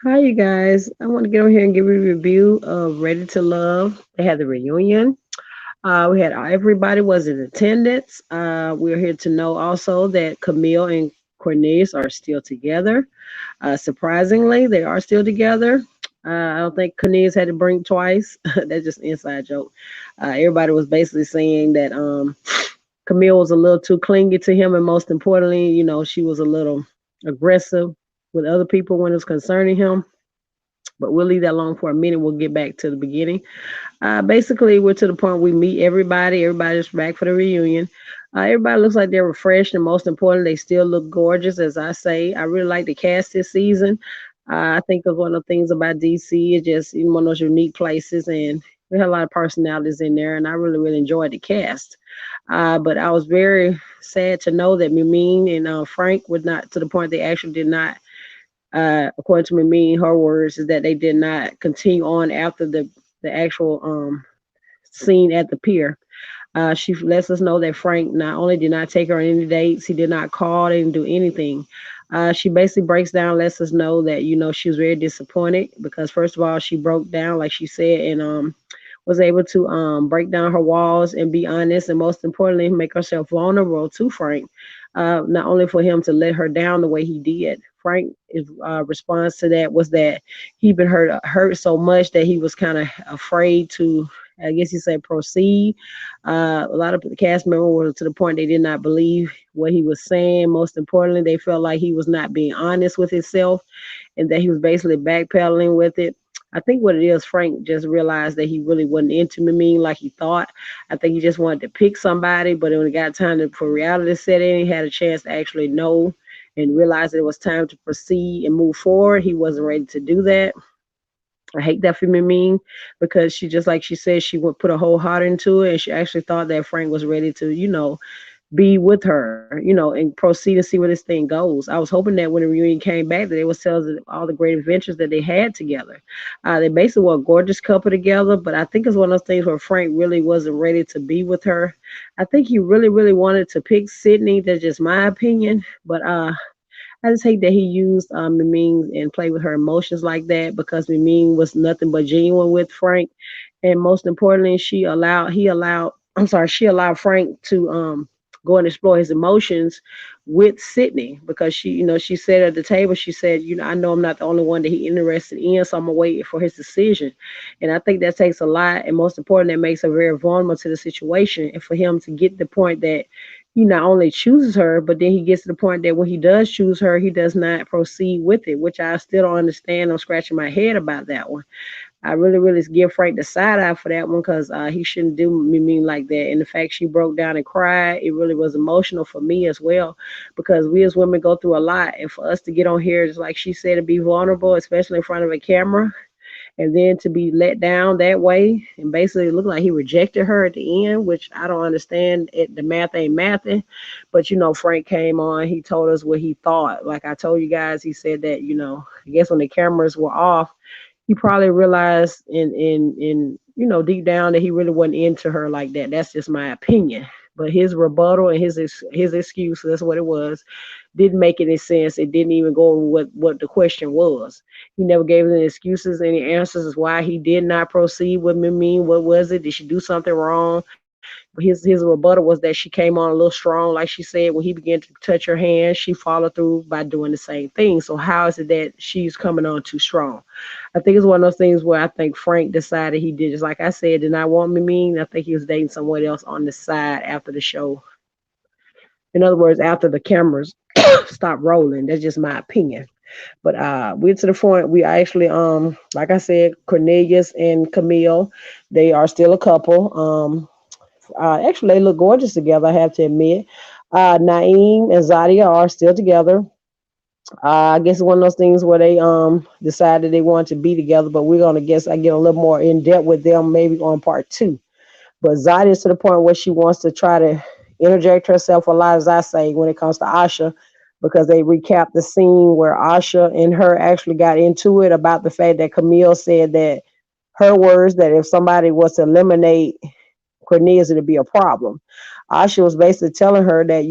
Hi, you guys. I want to get on here and give you a review of Ready to Love. They had the reunion. We had everybody was in attendance. We're here to know also that Camille and Cornelius are still together. Surprisingly, they are still together. I don't think Cornelius had to blink twice. That's just an inside joke. Everybody was basically saying that Camille was a little too clingy to him, and most importantly, she was a little aggressive with other people when it was concerning him, but we'll leave that alone for a minute. We'll get back to the beginning. Basically, we're to the point we meet everybody. Everybody's back for the reunion. Everybody looks like they're refreshed, and most important, they still look gorgeous. As I say, I really like the cast this season. I think of one of the things about DC is just one of those unique places, and we had a lot of personalities in there, and I really, really enjoyed the cast. But I was very sad to know that Mimine and Frank would not, to the point they actually did not, according to me, her words is that they did not continue on after the actual scene at the pier. She lets us know that Frank not only did not take her on any dates, he did not call, didn't do anything. She basically breaks down, lets us know that she was very disappointed because first of all she broke down like she said and was able to break down her walls and be honest and most importantly make herself vulnerable to Frank. Not only for him to let her down the way he did. Frank is response to that was that he'd been hurt so much that he was kind of afraid to, I guess you say, proceed. A lot of the cast members were to the point they did not believe what he was saying. Most importantly, they felt like he was not being honest with himself and that he was basically backpedaling with it. I think what it is, Frank just realized that he really wasn't into me like he thought. I think he just wanted to pick somebody, but when it got time for reality to set in, he had a chance to actually know and realize that it was time to proceed and move forward. He wasn't ready to do that. I hate that for Mimi because she just like she said she would put a whole heart into it and she actually thought that Frank was ready to, be with her, and proceed and see where this thing goes. I was hoping that when the reunion came back, that they would tell us all the great adventures that they had together. They basically were a gorgeous couple together, but I think it's one of those things where Frank really wasn't ready to be with her. I think he really, really wanted to pick Sydney. That's just my opinion, but I just hate that he used Mimine and played with her emotions like that because Mimine was nothing but genuine with Frank, and most importantly, she allowed Frank to go and explore his emotions with Sydney because she said at the table, she said, I know I'm not the only one that he interested in, so I'm gonna wait for his decision. And I think that takes a lot, and most important, that makes her very vulnerable to the situation. And for him to get the point that he not only chooses her, but then he gets to the point that when he does choose her, he does not proceed with it, which I still don't understand. I'm scratching my head about that one. I really, really give Frank the side eye for that one because he shouldn't do me mean like that. And the fact she broke down and cried, it really was emotional for me as well because we as women go through a lot. And for us to get on here, just like she said, to be vulnerable, especially in front of a camera, and then to be let down that way and basically it looked like he rejected her at the end, which I don't understand. The math ain't mathing, but Frank came on, he told us what he thought. Like I told you guys, he said that I guess when the cameras were off, he probably realized in deep down that he really wasn't into her like that. That's just my opinion. But his rebuttal and his excuse, that's what it was, didn't make any sense. It didn't even go over what the question was. He never gave any excuses, any answers as why he did not proceed with Mimi. What was it? Did she do something wrong? His rebuttal was that she came on a little strong, like she said. When he began to touch her hand, she followed through by doing the same thing. So how is it that she's coming on too strong? I think it's one of those things where I think Frank decided he did just like I said, did not want me mean. I think he was dating someone else on the side after the show. In other words, after the cameras stopped rolling. That's just my opinion. But we're to the point we actually like I said, Cornelius and Camille, they are still a couple. Actually they look gorgeous together, I have to admit. Naeem and Zadia are still together. I guess it's one of those things where they decided they want to be together, but we're gonna guess I get a little more in depth with them maybe on part two. But Zadia is to the point where she wants to try to interject herself a lot, as I say, when it comes to Asha, because they recapped the scene where Asha and her actually got into it about the fact that Camille said that her words that if somebody was to eliminate Cornelius, it'd be a problem. Asha was basically telling her that,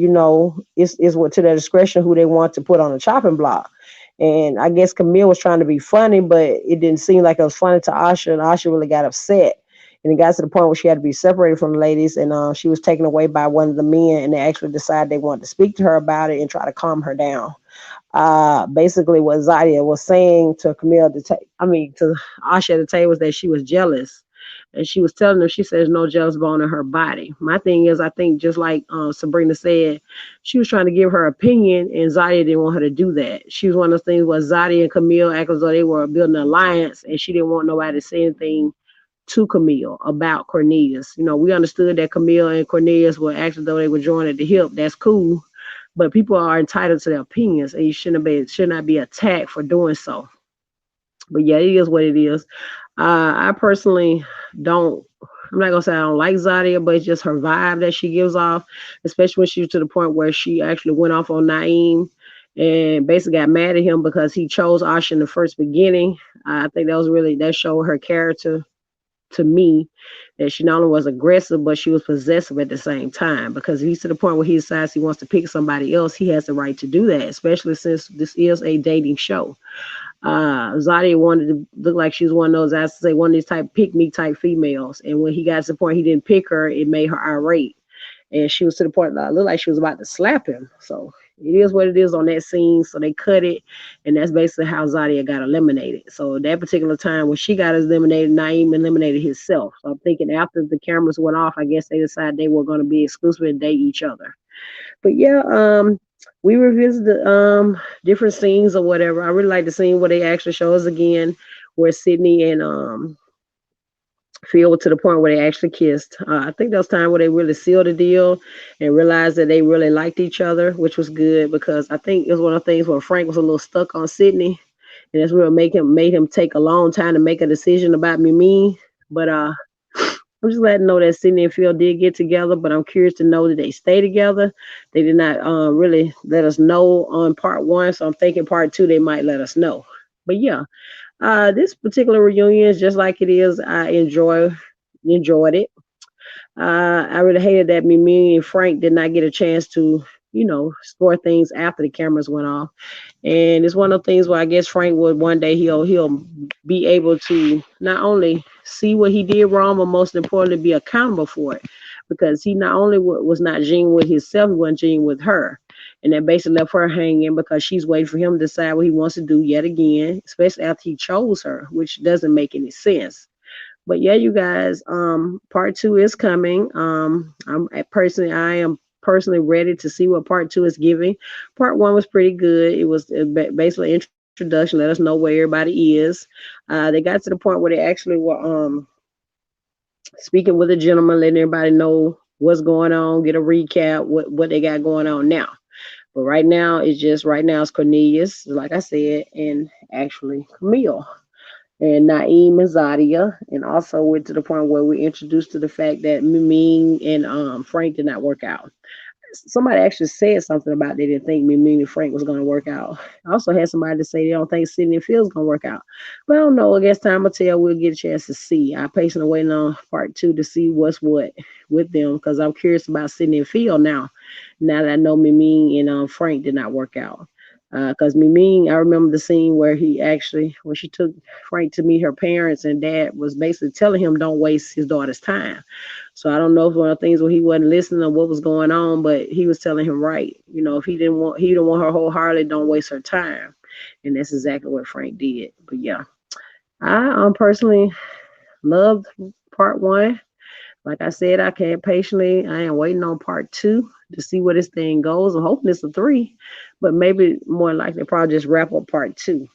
it's what to their discretion who they want to put on the chopping block. And I guess Camille was trying to be funny, but it didn't seem like it was funny to Asha, and Asha really got upset. And it got to the point where she had to be separated from the ladies, and she was taken away by one of the men, and they actually decided they wanted to speak to her about it and try to calm her down. Basically, what Zadia was saying to Camille, to Asha at the table, was that she was jealous. And she was telling her, she says, no jealous bone in her body. My thing is, I think just like Sabrina said, she was trying to give her opinion, and Zadia didn't want her to do that. She was one of those things where Zadia and Camille act as though they were building an alliance, and she didn't want nobody to say anything to Camille about Cornelius. You know, we understood that Camille and Cornelius were acting though they were joined at the hip. That's cool. But people are entitled to their opinions, and you should not be attacked for doing so. But yeah, it is what it is. I personally don't. I'm not gonna say I don't like Zadia, but it's just her vibe that she gives off, especially when she's to the point where she actually went off on Naeem and basically got mad at him because he chose Asha in the first beginning. I think that showed her character to me, that she not only was aggressive, but she was possessive at the same time. Because if he's to the point where he decides he wants to pick somebody else, he has the right to do that, especially since this is a dating show. Zadia wanted to look like she was one of those, I say, one of these type pick me type females. And when he got to the point he didn't pick her, it made her irate. And she was to the point that it looked like she was about to slap him. So it is what it is on that scene. So they cut it, and that's basically how Zadia got eliminated. So that particular time when she got eliminated, Naeem eliminated himself. So I'm thinking after the cameras went off, I guess they decided they were going to be exclusive and date each other. But yeah, we revisited different scenes or whatever. I really like the scene where they actually show us again where Sydney and Phil to the point where they actually kissed. I think that was time where they really sealed the deal and realized that they really liked each other, which was good because I think it was one of the things where Frank was a little stuck on Sydney, and that's what made him take a long time to make a decision about Mimi. But I'm just glad to know that Sydney and Phil did get together, but I'm curious to know that they stay together. They did not really let us know on part one, so I'm thinking part two they might let us know. But yeah, this particular reunion is just like it is. I enjoyed it. I really hated that Mimi and Frank did not get a chance to, score things after the cameras went off. And it's one of the things where I guess Frank would one day he'll be able to not only see what he did wrong, but most importantly be accountable for it, because he not only was not genuine with himself, he wasn't genuine with her. And that basically left her hanging because she's waiting for him to decide what he wants to do yet again, especially after he chose her, which doesn't make any sense. But yeah, you guys, part two is coming. I am personally ready to see what part two is giving. Part one was pretty good. It was basically introduction, let us know where everybody is. They got to the point where they actually were speaking with a gentleman, letting everybody know what's going on, get a recap, what they got going on now. But right now it's Cornelius, like I said, and actually Camille and Naeem and Zadia, and also went to the point where we introduced to the fact that Mimine and Frank did not work out. Somebody actually said something about they didn't think Mimine and Frank was going to work out. I also had somebody to say they don't think Sydney and Phil's going to work out. But I don't know. I guess time will tell. We'll get a chance to see. I'm patiently waiting on part two to see what's what with them because I'm curious about Sydney and Phil now. Now that I know Mimine and Frank did not work out. Because Mimi, I remember the scene where when she took Frank to meet her parents, and Dad was basically telling him don't waste his daughter's time. So I don't know if one of the things where he wasn't listening to what was going on, but he was telling him right. If he didn't want her wholeheartedly, don't waste her time, and that's exactly what Frank did. But yeah, I personally loved part one. Like I said, I can't patiently. I am waiting on part two to see where this thing goes. I'm hoping it's a three, but maybe more likely probably just wrap up part two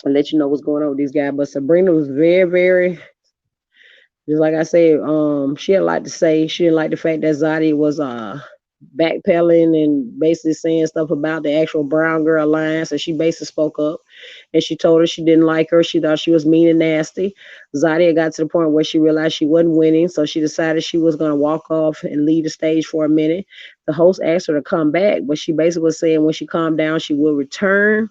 and let you know what's going on with these guys. But Sabrina was very, very, just like I said, she had a lot to say. She didn't like the fact that Zadia was backpedaling and basically saying stuff about the actual Brown Girl Alliance, and she basically spoke up and she told her she didn't like her. She thought she was mean and nasty. Zadia got to the point where she realized she wasn't winning, so she decided she was going to walk off and leave the stage for a minute. The host asked her to come back, but she basically was saying when she calmed down, she would return.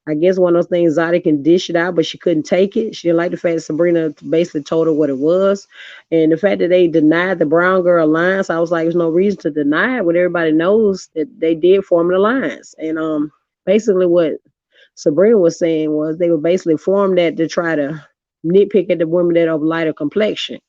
I guess one of those things Zadia can dish it out, but she couldn't take it. She didn't like the fact that Sabrina basically told her what it was. And the fact that they denied the Brown Girl Alliance, I was like, there's no reason to deny it when everybody knows that they did form an alliance. And basically what Sabrina was saying was they were basically formed that to try to nitpick at the women that of lighter complexion.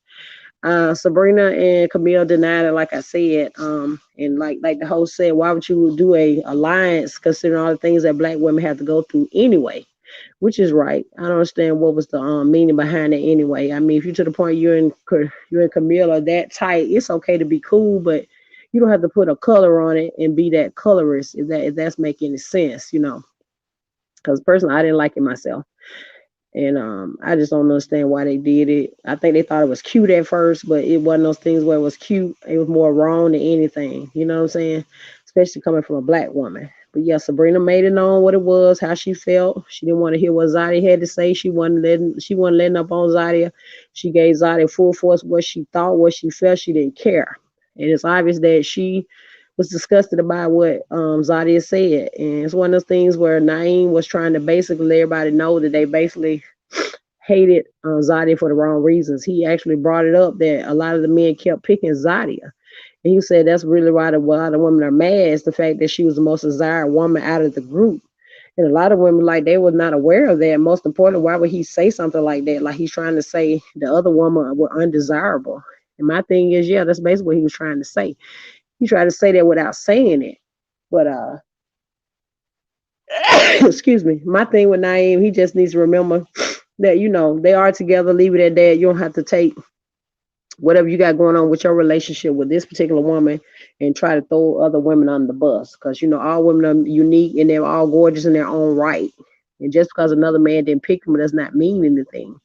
Sabrina and Camille denied it, like I said. And like the host said, why would you do a alliance considering all the things that black women have to go through anyway? Which is right. I don't understand what was the meaning behind it anyway. I mean, if you're to the point you're in Camille or that tight, it's okay to be cool, but you don't have to put a color on it and be that colorist if that's making any sense, you know. Because personally, I didn't like it myself. And I just don't understand why they did it. I think they thought it was cute at first, but it wasn't those things where it was cute. It was more wrong than anything. You know what I'm saying? Especially coming from a black woman. But yeah, Sabrina made it known what it was, how she felt. She didn't want to hear what Zadia had to say. She wasn't letting up on Zadia. She gave Zadia full force what she thought, what she felt. She didn't care. And it's obvious that she was disgusted about what Zadia said. And it's one of those things where Naeem was trying to basically let everybody know that they basically hated Zadia for the wrong reasons. He actually brought it up that a lot of the men kept picking Zadia. And he said that's really why a lot of women are mad, is the fact that she was the most desired woman out of the group. And a lot of women, like, they were not aware of that. Most importantly, why would he say something like that? Like he's trying to say the other woman were undesirable. And my thing is, yeah, that's basically what he was trying to say. He tried to say that without saying it. But excuse me. My thing with Naeem, he just needs to remember that, they are together, leave it at that. You don't have to take whatever you got going on with your relationship with this particular woman and try to throw other women under the bus. Because all women are unique and they're all gorgeous in their own right. And just because another man didn't pick them does not mean anything.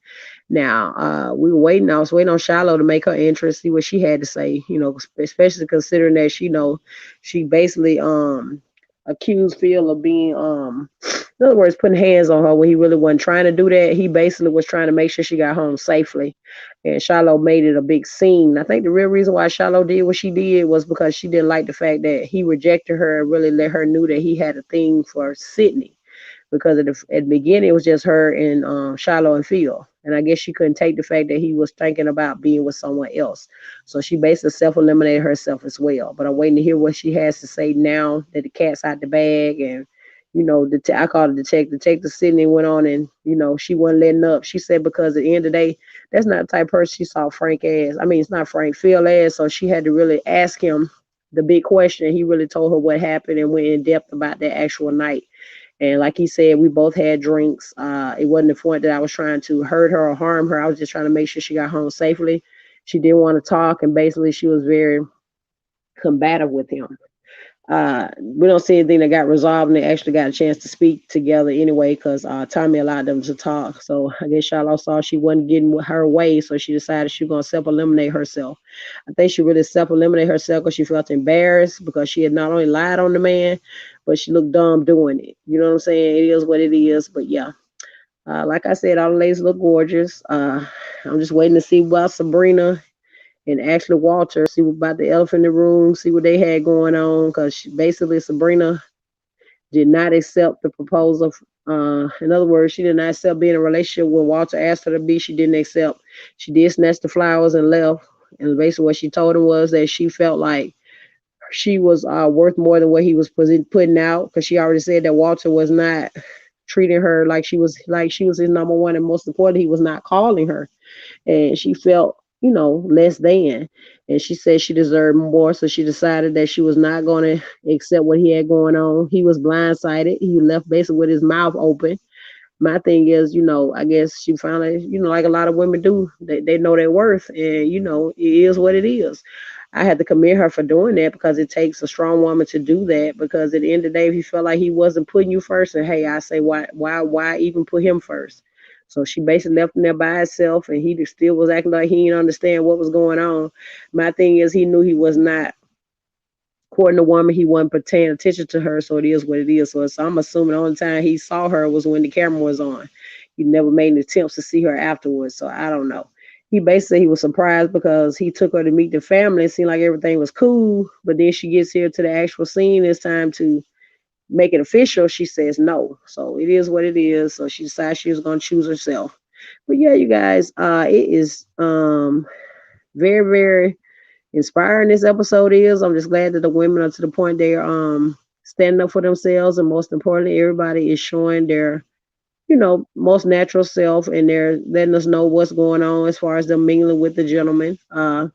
Now, we were waiting. I was waiting on Shiloh to make her entrance, see what she had to say. Especially considering that she basically accused Phil of being in other words, putting hands on her when he really wasn't trying to do that. He basically was trying to make sure she got home safely. And Shiloh made it a big scene. I think the real reason why Shiloh did what she did was because she didn't like the fact that he rejected her and really let her knew that he had a thing for Sydney, because at the beginning it was just her and Shiloh and Phil. And I guess she couldn't take the fact that he was thinking about being with someone else. So she basically self-eliminated herself as well. But I'm waiting to hear what she has to say now that the cat's out the bag. And I call it detective. Detective Sydney went on, and she wasn't letting up. She said because at the end of the day, that's not the type of person she saw Frank as. I mean, it's not Frank, Phil as. So she had to really ask him the big question. He really told her what happened and went in depth about that actual night. And like he said, we both had drinks. It wasn't the point that I was trying to hurt her or harm her. I was just trying to make sure she got home safely. She didn't want to talk, and basically she was very combative with him. We don't see anything that got resolved, and they actually got a chance to speak together anyway, because Tommy allowed them to talk. So I guess Charlotte saw she wasn't getting her way, so she decided she was going to self-eliminate herself. I think she really self-eliminated herself because she felt embarrassed because she had not only lied on the man, but she looked dumb doing it. You know what I'm saying? It is what it is. But yeah, like I said, all the ladies look gorgeous. I'm just waiting to see about Sabrina and Ashley Walter, see about the elephant in the room, see what they had going on, because basically Sabrina did not accept the proposal. In other words, she did not accept being in a relationship when Walter asked her to be. She didn't accept. She did snatch the flowers and left. And basically, what she told him was that she felt like she was worth more than what he was putting out, because she already said that Walter was not treating her like she was his number one, and most importantly, he was not calling her, and she felt less than. And she said she deserved more, so she decided that she was not going to accept what he had going on. He was blindsided. He left basically with his mouth open. My thing is, I guess she finally, like a lot of women do, they know their worth, and it is what it is. I had to commend her for doing that, because it takes a strong woman to do that. Because at the end of the day, if he felt like he wasn't putting you first, and hey, I say, why even put him first? So she basically left him there by himself, and he still was acting like he didn't understand what was going on. My thing is, he knew he was not courting the woman. He wasn't paying attention to her, so it is what it is. So I'm assuming the only time he saw her was when the camera was on. He never made any attempts to see her afterwards, so I don't know. He was surprised because he took her to meet the family. It seemed like everything was cool, but then she gets here to the actual scene. It's time to make it official. She says no, so it is what it is. So she decided she was going to choose herself. But yeah, you guys, it is very, very inspiring. This episode is. I'm just glad that the women are to the point they're standing up for themselves, and most importantly, everybody is showing their, most natural self, and they're letting us know what's going on as far as them mingling with the gentleman. I'm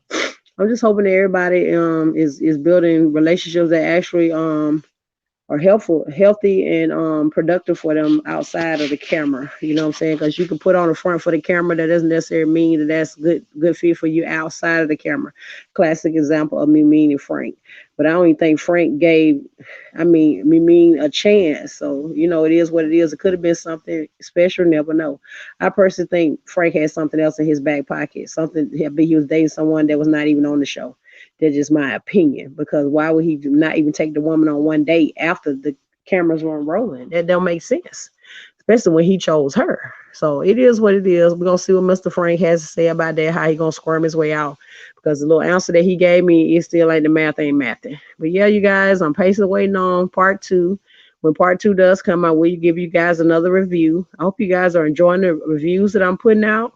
just hoping that everybody is building relationships that actually are helpful, healthy, and productive for them outside of the camera. You know what I'm saying? Because you can put on the front for the camera, that doesn't necessarily mean that that's good fit for you outside of the camera. Classic example of me meaning Frank, but I don't even think Frank gave, me mean a chance. So it is what it is. It could have been something special. Never know. I personally think Frank had something else in his back pocket. Something he was dating someone that was not even on the show. That's just my opinion. Because why would he not even take the woman on one date after the cameras weren't rolling? That don't make sense, especially when he chose her. So it is what it is. We're gonna see what Mr. Frank has to say about that, how he gonna squirm his way out. Because the little answer that he gave me is still like the math ain't mathing. But yeah, you guys, I'm patiently waiting on part two. When part two does come out, we'll give you guys another review. I hope you guys are enjoying the reviews that I'm putting out.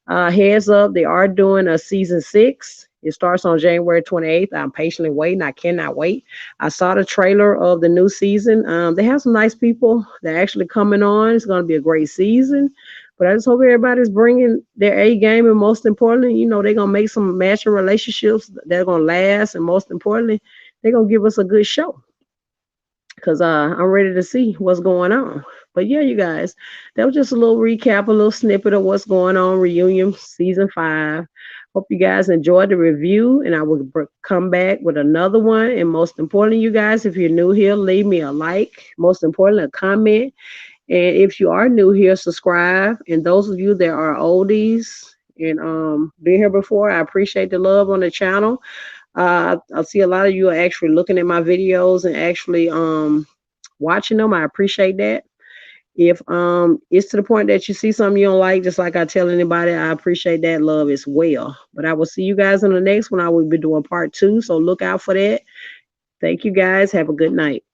Heads up, they are doing a season 6. It starts on January 28th. I'm patiently waiting. I cannot wait. I saw the trailer of the new season. They have some nice people that are actually coming on. It's going to be a great season. But I just hope everybody's bringing their A game. And most importantly, they're going to make some matching relationships that are going to last. And most importantly, they're going to give us a good show. Because I'm ready to see what's going on. But yeah, you guys, that was just a little recap, a little snippet of what's going on. Reunion season 5. Hope you guys enjoyed the review, and I will come back with another one. And most importantly, you guys, if you're new here, leave me a like. Most importantly, a comment. And if you are new here, subscribe. And those of you that are oldies and been here before, I appreciate the love on the channel. I see a lot of you are actually looking at my videos and actually watching them. I appreciate that. If it's to the point that you see something you don't like, just like I tell anybody, I appreciate that love as well. But I will see you guys in the next one. I will be doing part 2, so look out for that. Thank you guys. Have a good night.